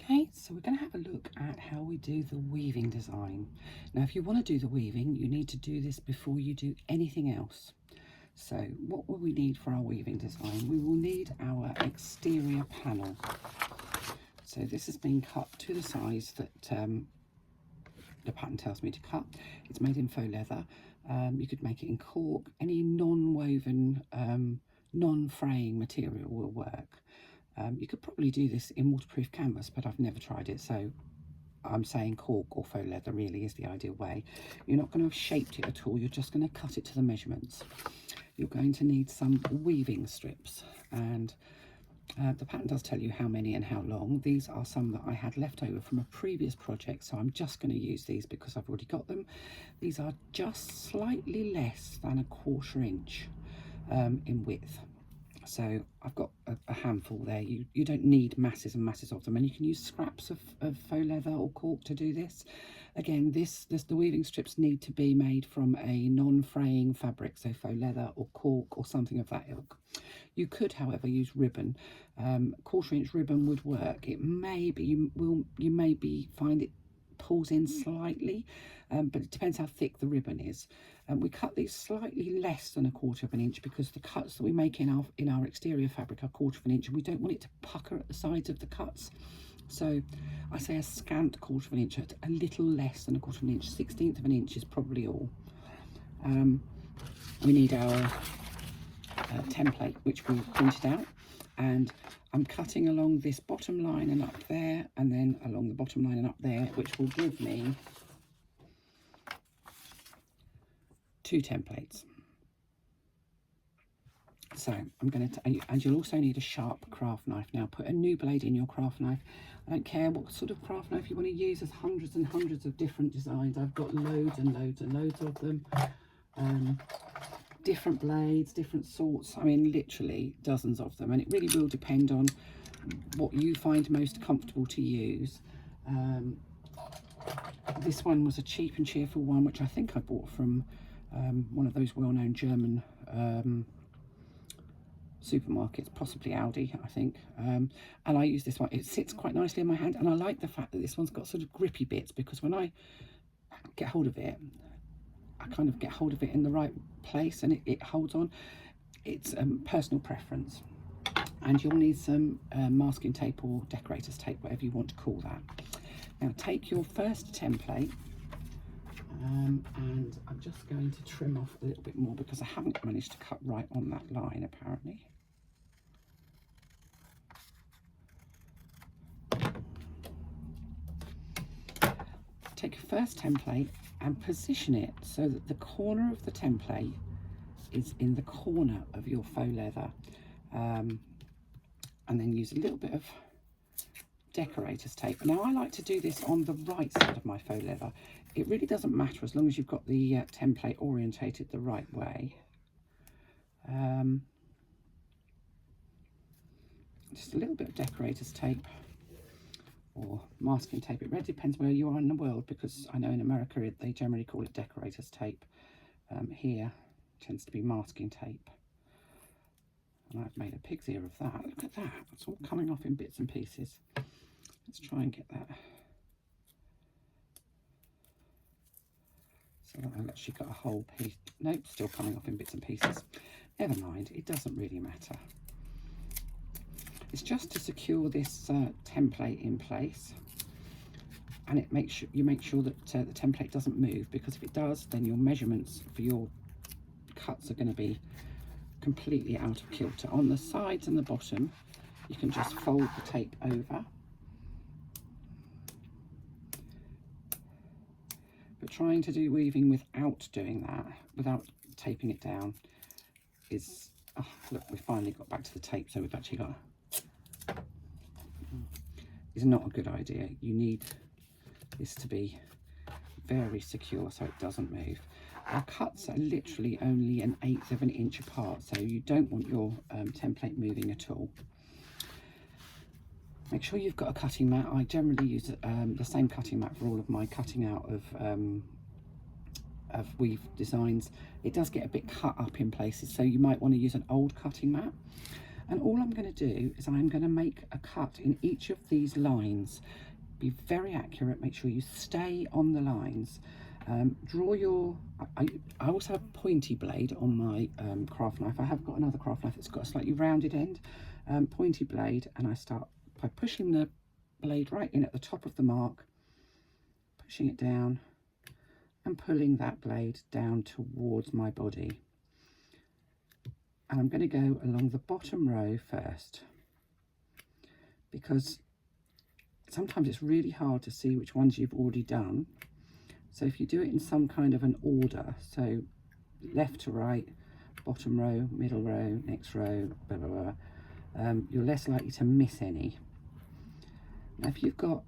Okay, so we're going to have a look at how we do the weaving design. Now, if you want to do the weaving, you need to do this before you do anything else. So what will we need for our weaving design? We will need our exterior panel. So this has been cut to the size that the pattern tells me to cut. It's made in faux leather. You could make it in cork. Any non-woven, non-fraying material will work. You could probably do this in waterproof canvas, but I've never tried it, so I'm saying cork or faux leather really is the ideal way. You're not going to have shaped it at all, you're just going to cut it to the measurements. You're going to need some weaving strips, and the pattern does tell you how many and how long. These are some that I had left over from a previous project, so I'm just going to use these because I've already got them. These are just slightly less than 1/4 inch in width. So I've got a handful there. You don't need masses and masses of them, and you can use scraps of faux leather or cork to do this. Again, the weaving strips need to be made from a non-fraying fabric, so faux leather or cork or something of that ilk. You could, however, use ribbon. 1/4 inch ribbon would work. It may be you maybe find it pulls in slightly, but it depends how thick the ribbon is. We cut these slightly less than 1/4 inch because the cuts that we make in our exterior fabric are 1/4 inch, and we don't want it to pucker at the sides of the cuts. So I say a scant 1/4 inch, at a little less than 1/4 inch. 1/16 inch is probably all. We need our template, which we printed out, and I'm cutting along this bottom line and up there, and then along the bottom line and up there, which will give me 2 templates. So I'm going to, and you'll also need a sharp craft knife. Now put a new blade in your craft knife. I don't care what sort of craft knife you want to use. There's hundreds and hundreds of different designs. I've got loads and loads and loads of them. Different blades, different sorts. I mean, literally dozens of them, and it really will depend on what you find most comfortable to use. This one was a cheap and cheerful one, which I think I bought from one of those well-known German supermarkets, possibly Aldi, I think. And I use this one. It sits quite nicely in my hand, and I like the fact that this one's got sort of grippy bits, because when I get hold of it, I kind of get hold of it in the right place, and it holds on. It's personal preference. And you'll need some masking tape or decorator's tape, whatever you want to call that. Now take your first template, and I'm just going to trim off a little bit more because I haven't managed to cut right on that line apparently. Take your first template and position it so that the corner of the template is in the corner of your faux leather, and then use a little bit of decorator's tape. Now I like to do this on the right side of my faux leather. It really doesn't matter as long as you've got the template orientated the right way. Just a little bit of decorator's tape or masking tape. It really depends where you are in the world, because I know in America they generally call it decorator's tape. Here it tends to be masking tape. And I've made a pig's ear of that. Look at that. It's all coming off in bits and pieces. Let's try and get that. So I've actually got a whole piece. Nope, still coming off in bits and pieces. Never mind, it doesn't really matter. It's just to secure this template in place, and it makes sure you make sure that the template doesn't move, because if it does, then your measurements for your cuts are going to be completely out of kilter. On the sides and the bottom, you can just fold the tape over, but trying to do weaving without doing that, without taping it down, is, oh, look, we finally got back to the tape, so we've actually got, is not a good idea. You need this to be very secure so it doesn't move. Our cuts are literally only 1/8 inch apart, so you don't want your template moving at all. Make sure you've got a cutting mat. I generally use the same cutting mat for all of my cutting out of weave designs. It does get a bit cut up in places, so you might want to use an old cutting mat. And all I'm going to do is I'm going to make a cut in each of these lines. Be very accurate, make sure you stay on the lines. Draw your, I also have a pointy blade on my craft knife. I have got another craft knife that's got a slightly rounded end, pointy blade, and I start by pushing the blade right in at the top of the mark, pushing it down and pulling that blade down towards my body. And I'm going to go along the bottom row first, because sometimes it's really hard to see which ones you've already done. So if you do it in some kind of an order, so left to right, bottom row, middle row, next row, blah, blah, blah, you're less likely to miss any. Now, if you've got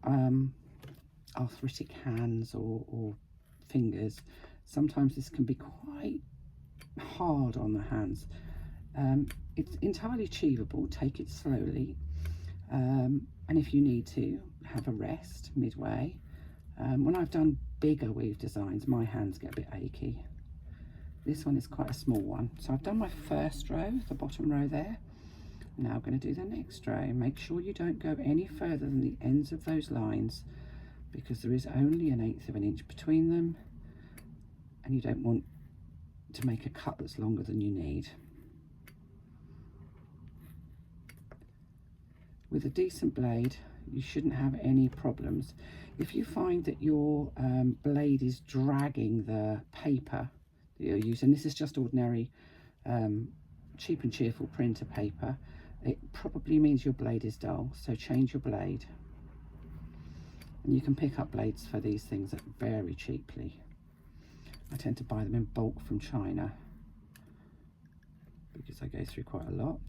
arthritic hands or fingers, sometimes this can be quite hard on the hands. It's entirely achievable. Take it slowly, and if you need to, have a rest midway. When I've done bigger weave designs, my hands get a bit achy. This one is quite a small one. So I've done my first row, the bottom row there. Now I'm going to do the next row. Make sure you don't go any further than the ends of those lines, because there is only 1/8 of an inch between them, and you don't want to make a cut that's longer than you need. With a decent blade, you shouldn't have any problems. If you find that your blade is dragging the paper that you're using, this is just ordinary cheap and cheerful printer paper, it probably means your blade is dull, so change your blade. And you can pick up blades for these things very cheaply. I tend to buy them in bulk from China because I go through quite a lot.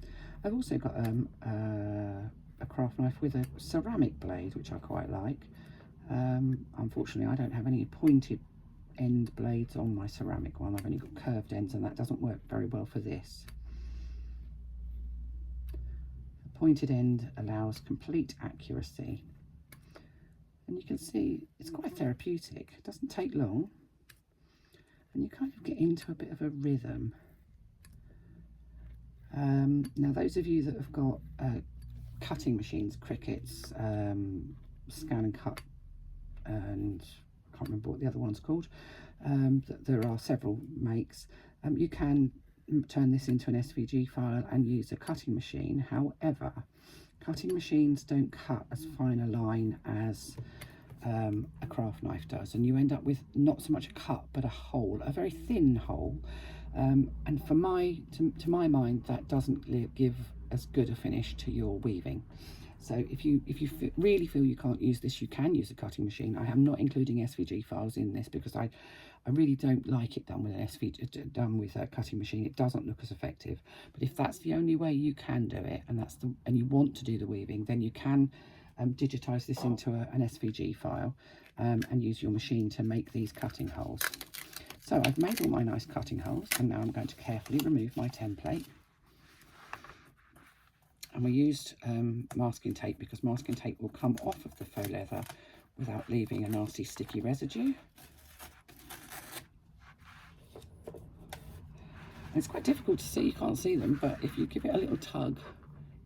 I've also got a craft knife with a ceramic blade, which I quite like. Unfortunately, I don't have any pointed end blades on my ceramic one. I've only got curved ends, and that doesn't work very well for this. The pointed end allows complete accuracy, and you can see it's quite therapeutic. It doesn't take long, and you kind of get into a bit of a rhythm. Now, those of you that have got cutting machines, crickets, scan and cut, and I can't remember what the other one's called, there are several makes. You can turn this into an SVG file and use a cutting machine. However, cutting machines don't cut as fine a line as a craft knife does, and you end up with not so much a cut but a hole, a very thin hole, and to my mind, that doesn't give as good a finish to your weaving. So if you really feel you can't use this, you can use a cutting machine. I am not including SVG files in this because I really don't like it done with an done with a cutting machine. It doesn't look as effective. But if that's the only way you can do it, and you want to do the weaving, then you can digitize this into an SVG file and use your machine to make these cutting holes. So I've made all my nice cutting holes, and now I'm going to carefully remove my template. And we used masking tape because masking tape will come off of the faux leather without leaving a nasty sticky residue. And it's quite difficult to see, you can't see them, but if you give it a little tug,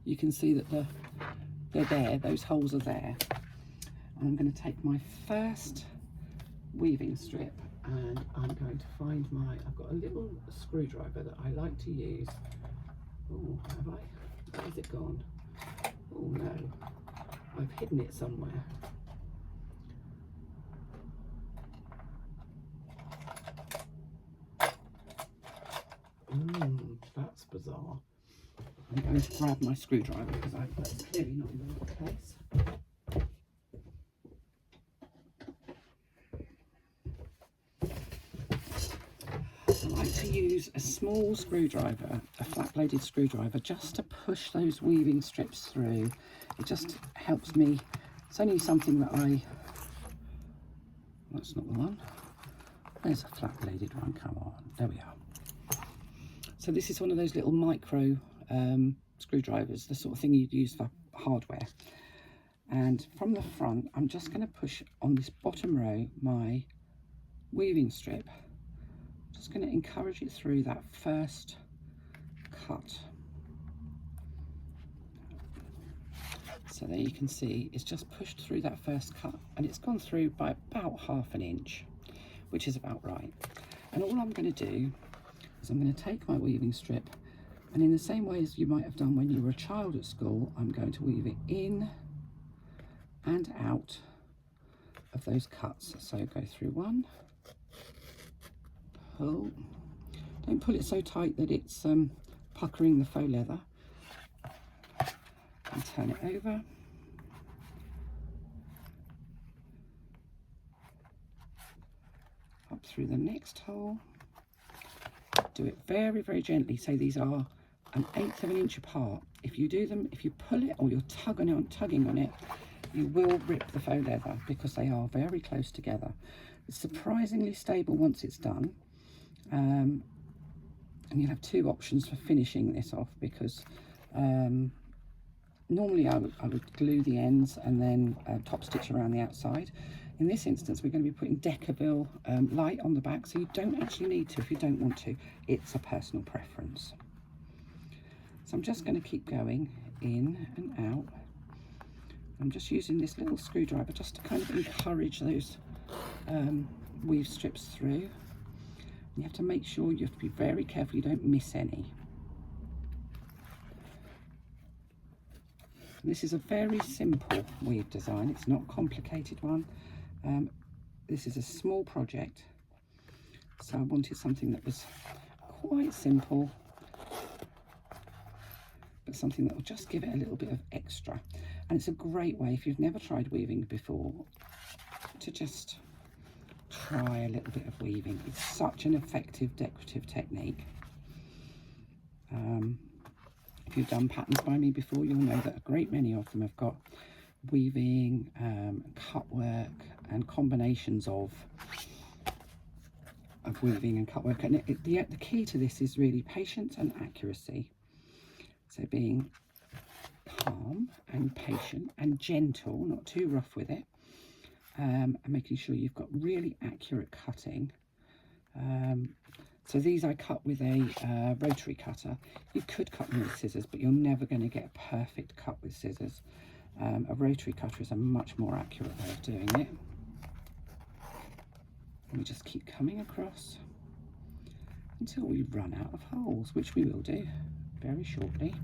you can see that they're there, those holes are there. And I'm going to take my first weaving strip, and I'm going to find I've got a little screwdriver that I like to use. Oh, have I? Where's it gone? Oh no, I've hidden it somewhere. That's bizarre. I'm going to grab my screwdriver because that's clearly not in the right place. I like to use a small screwdriver, a flat-bladed screwdriver, just to push those weaving strips through. It just helps me. It's only something that that's not the one. There's a flat-bladed one, come on, there we are. So this is one of those little micro screwdrivers, the sort of thing you'd use for hardware. And from the front, I'm just going to push on this bottom row my weaving strip. Just going to encourage it through that first cut. So there you can see it's just pushed through that first cut, and it's gone through by about 1/2 inch, which is about right. And all I'm going to do is I'm going to take my weaving strip, and in the same way as you might have done when you were a child at school, I'm going to weave it in and out of those cuts. So go through one, pull. Don't pull it so tight that it's puckering the faux leather, and turn it over. Up through the next hole. Do it very, very gently. So these are 1/8 of an inch apart. If you do them, if you pull it or you're tugging on it, you will rip the faux leather because they are very close together. It's surprisingly stable once it's done. And you'll have two options for finishing this off, because normally I would glue the ends and then top stitch around the outside. In this instance, we're going to be putting Decaville light on the back, so you don't actually need to if you don't want to. It's a personal preference. So I'm just going to keep going in and out. I'm just using this little screwdriver just to kind of encourage those weave strips through. You have to make sure, you have to be very careful you don't miss any. This is a very simple weave design, it's not a complicated one. This is a small project, so I wanted something that was quite simple, but something that will just give it a little bit of extra. And it's a great way, if you've never tried weaving before, to just try a little bit of weaving. It's such an effective decorative technique. If you've done patterns by me before, you'll know that a great many of them have got weaving, cut work, and combinations of weaving and cut work. And the key to this is really patience and accuracy. So being calm and patient and gentle, not too rough with it, and making sure you've got really accurate cutting. So these I cut with a rotary cutter. You could cut them with scissors, but you're never going to get a perfect cut with scissors. A rotary cutter is a much more accurate way of doing it. And we just keep coming across until we run out of holes, which we will do very shortly.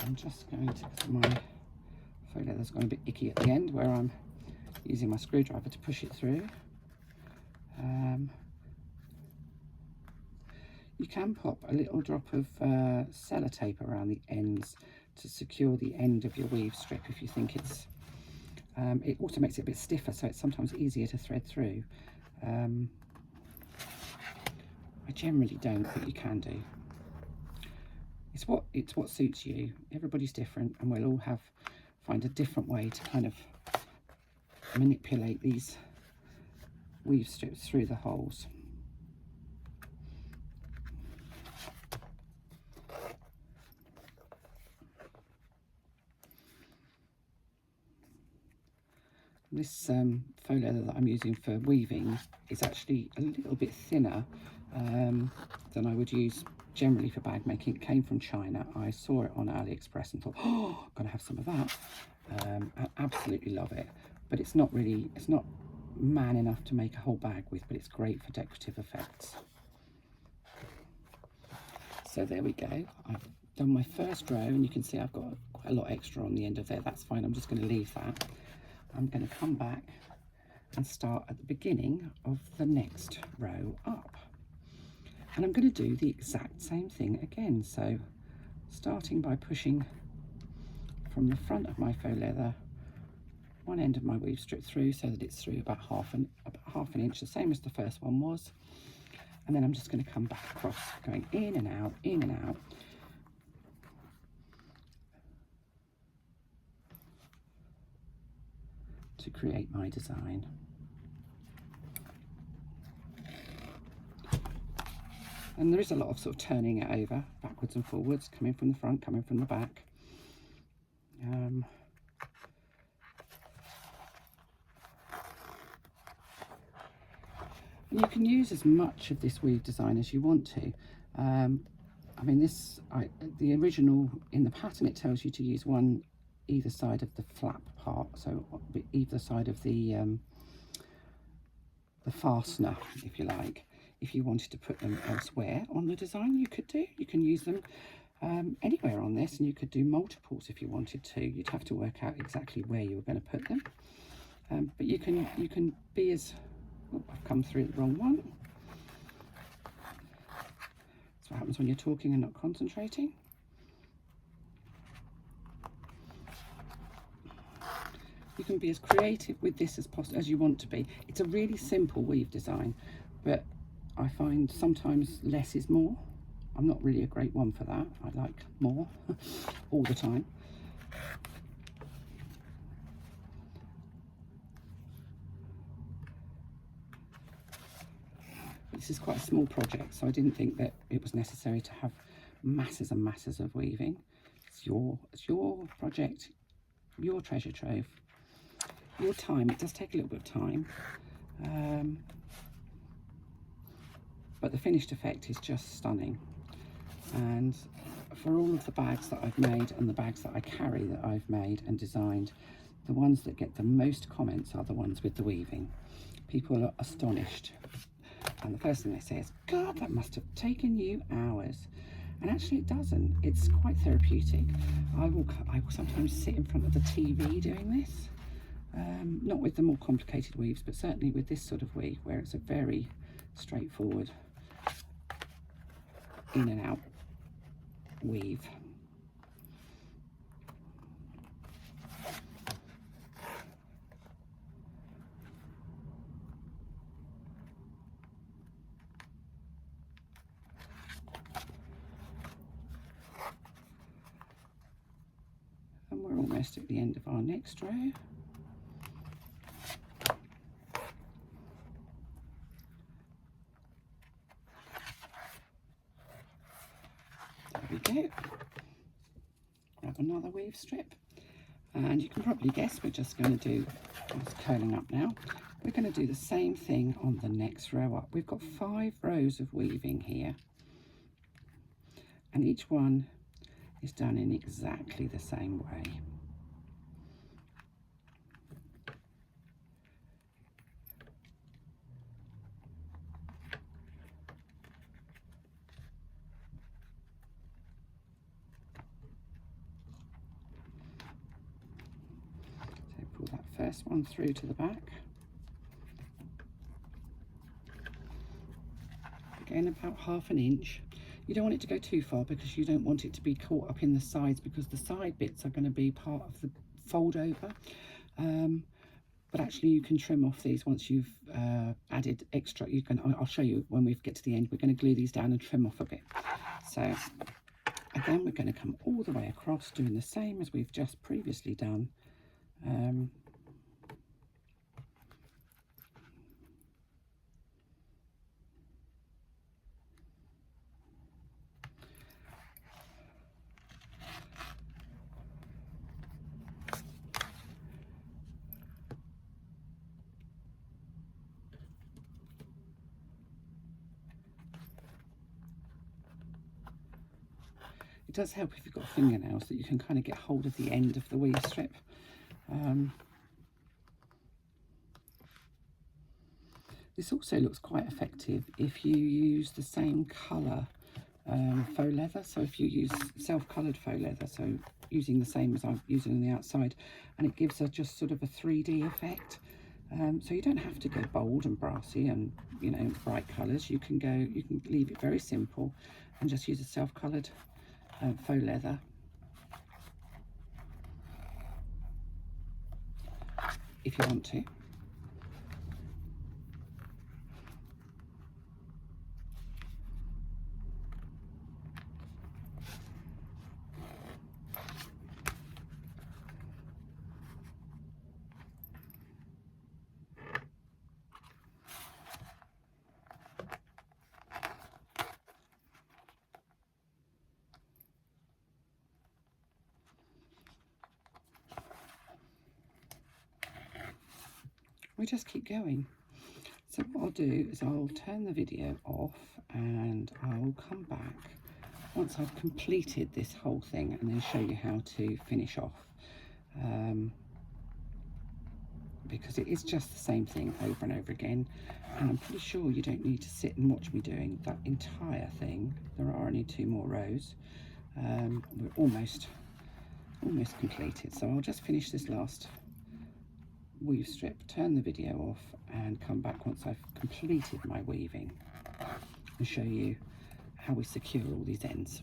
I'm just going to, because my faux leather's gone a bit icky at the end where I'm using my screwdriver to push it through. You can pop a little drop of sellotape around the ends to secure the end of your weave strip if you think it's, it also makes it a bit stiffer, so it's sometimes easier to thread through. I generally don't, but you can do. It's what suits you. Everybody's different, and we'll all find a different way to kind of manipulate these weave strips through the holes. This faux leather that I'm using for weaving is actually a little bit thinner than I would use generally for bag making. It came from China. I saw it on AliExpress and thought, oh, I'm gonna have some of that. I absolutely love it, but it's not man enough to make a whole bag with, but it's great for decorative effects. So there we go. I've done my first row, and you can see I've got quite a lot extra on the end of there. That's fine, I'm just going to leave that. I'm going to come back and start at the beginning of the next row up. And I'm going to do the exact same thing again. So starting by pushing from the front of my faux leather, one end of my weave strip through so that it's through about half an inch, the same as the first one was. And then I'm just going to come back across, going in and out, in and out. To create my design. And there is a lot of sort of turning it over, backwards and forwards, coming from the front, coming from the back. And you can use as much of this weave design as you want to. I mean, the original, in the pattern, it tells you to use one either side of the flap part, so either side of the fastener, if you like. If you wanted to put them elsewhere on the design, you could do. You can use them anywhere on this, and you could do multiples if you wanted to. You'd have to work out exactly where you were going to put them. But you can be as... Oh, I've come through the wrong one. That's what happens when you're talking and not concentrating. You can be as creative with this as you want to be. It's a really simple weave design, but I find sometimes less is more. I'm not really a great one for that. I like more all the time. This is quite a small project, so I didn't think that it was necessary to have masses and masses of weaving. It's your project, your treasure trove, your time. It does take a little bit of time, but the finished effect is just stunning. And for all of the bags that I've made and the bags that I carry that I've made and designed, the ones that get the most comments are the ones with the weaving. People are astonished. And the first thing they say is, God, that must have taken you hours. And actually it doesn't. It's quite therapeutic. I will sometimes sit in front of the TV doing this. Not with the more complicated weaves, but certainly with this sort of weave where it's a very straightforward in and out weave. And we're almost at the end of our next row. There we go. Grab another weave strip. And you can probably guess we're just going to do, it's curling up now, we're going to do the same thing on the next row up. We've got 5 rows of weaving here, and each one is done in exactly the same way. So pull that first one through to the back. Again, about 1/2 inch. You don't want it to go too far because you don't want it to be caught up in the sides, because the side bits are going to be part of the fold over. But actually you can trim off these once you've added extra. I'll show you when we get to the end. We're going to glue these down and trim off a bit. So again, we're going to come all the way across, doing the same as we've just previously done. It does help if you've got fingernails that you can kind of get hold of the end of the weave strip. This also looks quite effective if you use the same colour faux leather. So if you use self-coloured faux leather, so using the same as I'm using on the outside, and it gives just sort of a 3D effect. So you don't have to go bold and brassy and, you know, bright colours. You can leave it very simple and just use a self-coloured faux leather. If you want to. We just keep going. So what I'll do is I'll turn the video off and I'll come back once I've completed this whole thing and then show you how to finish off. Because it is just the same thing over and over again, and I'm pretty sure you don't need to sit and watch me doing that entire thing. There are only 2 more rows. We're almost completed, so I'll just finish this last weave strip, turn the video off and come back once I've completed my weaving and show you how we secure all these ends.